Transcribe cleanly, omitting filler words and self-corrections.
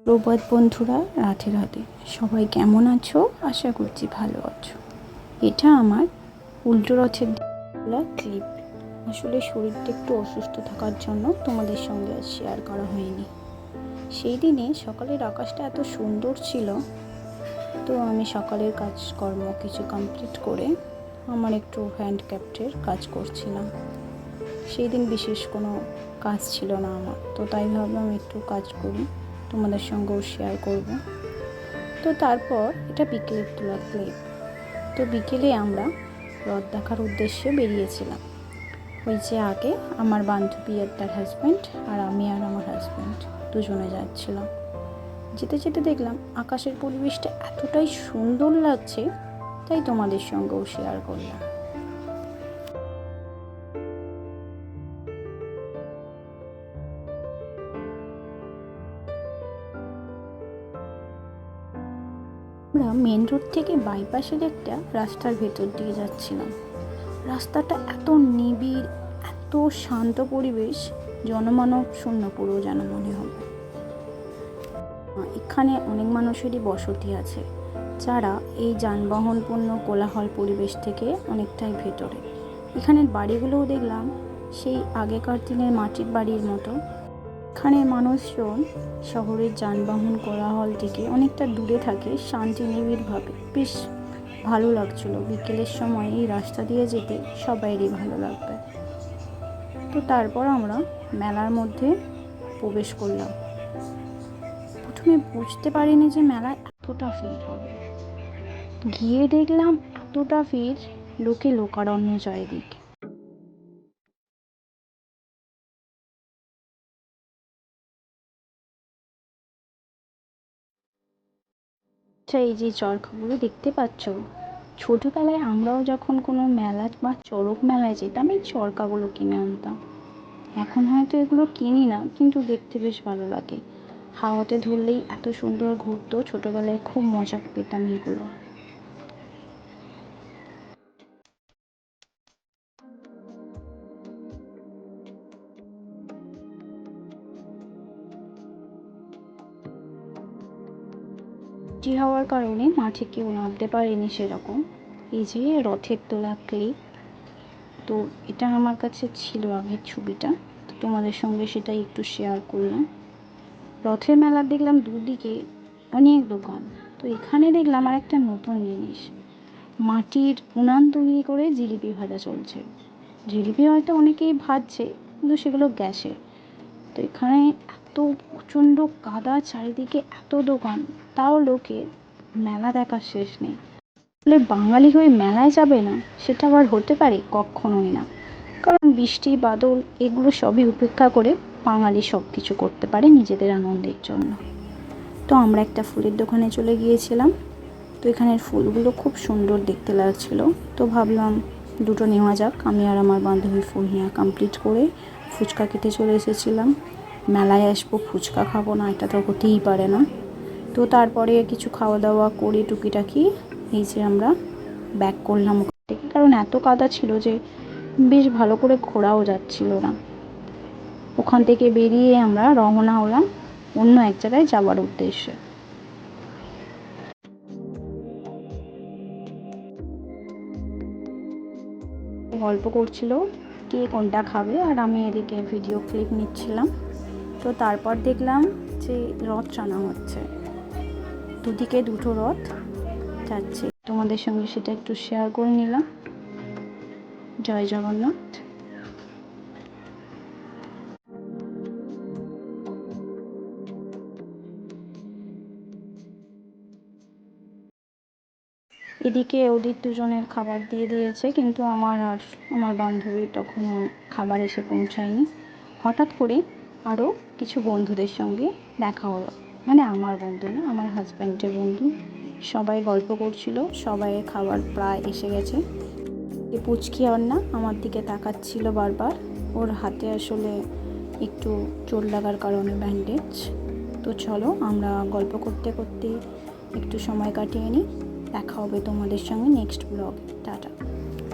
প্রবাদ বন্ধুরা, রাধে রাধে। সবাই কেমন আছো? আশা করছি ভালো আছো। এটা আমার উল্টো রথের ক্লিপ। আসলে শরীরটা একটু অসুস্থ থাকার জন্য তোমাদের সঙ্গে আর শেয়ার করা হয়নি। সেই দিনে সকালের আকাশটা এত সুন্দর ছিল, তো আমি সকালের কাজকর্ম কিছু কমপ্লিট করে আমার একটু হ্যান্ডক্রাফটের কাজ করছিলাম। সেই দিন বিশেষ কোনো কাজ ছিল না আমার, তো তাই ভাবলাম একটু কাজ করি, তোমাদের সঙ্গেও শেয়ার করব। তো তারপর এটা বিকেলের তোলা ক্লিপ। তো বিকেলে আমরা রথ দেখার উদ্দেশ্যে বেরিয়েছিলাম। ওই যে আগে আমার বান্ধবী আর তার হাজব্যান্ড, আর আমি আর আমার হাজব্যান্ড দুজনে যাচ্ছিলাম। যেতে যেতে দেখলাম আকাশের পরিবেশটা এতটাই সুন্দর লাগছে, তাই তোমাদের সঙ্গেও শেয়ার করলাম। আমরা মেন রোড থেকে বাইপাসের একটা রাস্তার ভেতর দিয়ে যাচ্ছিলাম। রাস্তাটা এত নিবিড়, এত শান্ত পরিবেশ, জনমানব শূন্য পুরো যেন মনে হবে। এখানে অনেক মানুষেরই বসতি আছে, যারা এই যানবাহনপূর্ণ কোলাহল পরিবেশ থেকে অনেকটাই ভেতরে। এখানের বাড়িগুলোও দেখলাম সেই আগেকার দিনের মাটির বাড়ির মতো। এখানের মানুষজন শহরের যানবাহন কোলাহল থেকে অনেকটা দূরে থাকে, শান্তি নিবিড়ভাবে। বেশ ভালো লাগছিল। বিকেলের সময় এই রাস্তা দিয়ে যেতে সবাইরই ভালো লাগবে। তো তারপর আমরা মেলার মধ্যে প্রবেশ করলাম। প্রথমে বুঝতে পারিনি যে মেলায় এতটা ভিড় হবে। গিয়ে দেখলাম এতটা ভিড়, লোকে লোকারণ্য চারিদিকে। আচ্ছা, এই যে চরকাগুলো দেখতে পাচ্ছ, ছোটবেলায় আমরাও যখন কোনো মেলা বা চড়ক মেলায় যেতাম, এই চরকাগুলো কিনে আনতাম। এখন হয়তো এগুলো কিনি না, কিন্তু দেখতে বেশ ভালো লাগে। হাওয়াতে ধরলেই এত সুন্দর ঘুরতো। ছোটবেলায় খুব মজা পেতাম এগুলো। বৃষ্টি হওয়ার কারণে মাঠে কেউ নামতে পারেনি সেরকম। এই যে রথের তোলা ক্লিপ, তো এটা আমার কাছে ছিল আগের ছবিটা, তো তোমাদের সঙ্গে সেটাই একটু শেয়ার করলাম। রথের মেলার দেখলাম দুদিকে অনেক দোকান। তো এখানে দেখলাম আর একটা নতুন জিনিস, মাটির উনান তৈরি করে জিলিপি ভাজা চলছে। জিলিপি হয়তো অনেকেই ভাজছে, কিন্তু সেগুলো গ্যাসে। তো এখানে এত প্রচণ্ড কাদা, চারিদিকে এত দোকান, তাও লোকের মেলা দেখার শেষ নেই। বলে বাঙালি হয়ে মেলায় যাবে না, সেটা আবার হতে পারে? কখনোই না। কারণ বৃষ্টি বাদল এগুলো সবই উপেক্ষা করে বাঙালি সব কিছু করতে পারে নিজেদের আনন্দের জন্য। তো আমরা একটা ফুলের দোকানে চলে গিয়েছিলাম। তো এখানের ফুলগুলো খুব সুন্দর দেখতে লাগছিল, তো ভাবলাম দুটো নেওয়া যাক। আমি আর আমার বান্ধবী ফুল নেওয়া কমপ্লিট করে ফুচকা খেতে চলে এসেছিলাম। মেলায় আসবো, ফুচকা খাবো না, এটা তো হতেই পারে না। তো তারপরে কিছু খাওয়া দাওয়া করে টুকিটাকি এই যে আমরা ব্যাক করলাম ওখান থেকে, কারণ এত কাদা ছিল যে বেশ ভালো করে ঘোরাও যাচ্ছিল না। ওখান থেকে বেরিয়ে আমরা রওনা হলাম অন্য এক জায়গায় যাওয়ার উদ্দেশ্যে। গল্প করছিল কে কোনটা খাবে, আর আমি এদিকে ভিডিও ক্লিপ নিচ্ছিলাম। তো তারপর দেখলাম যে রথ টানা হচ্ছে, দুদিকে দুটো রথ যাচ্ছে। তোমাদের সঙ্গে সেটা একটু শেয়ার করে নিলাম। জয় জগন্নাথ। এদিকে ওদের দুজনের খাবার দিয়ে দিয়েছে, কিন্তু আমার আর আমার বান্ধবীর তখনও খাবার এসে পৌঁছায়নি। হঠাৎ করে আরও কিছু বন্ধুদের সঙ্গে দেখা হলো, মানে আমার বন্ধু না, আমার হাজব্যান্ডের বন্ধু। সবাই গল্প করছিল, সবাই খাবার প্রায় এসে গেছে। এ পুচকি আর না আমার দিকে তাকাচ্ছিল বারবার। ওর হাতে আসলে একটু চোট লাগার কারণে ব্যান্ডেজ। তো চলো আমরা গল্প করতে করতে একটু সময় কাটিয়ে নিই। দেখা হবে তোমাদের সঙ্গে নেক্সট ব্লগে। টাটা।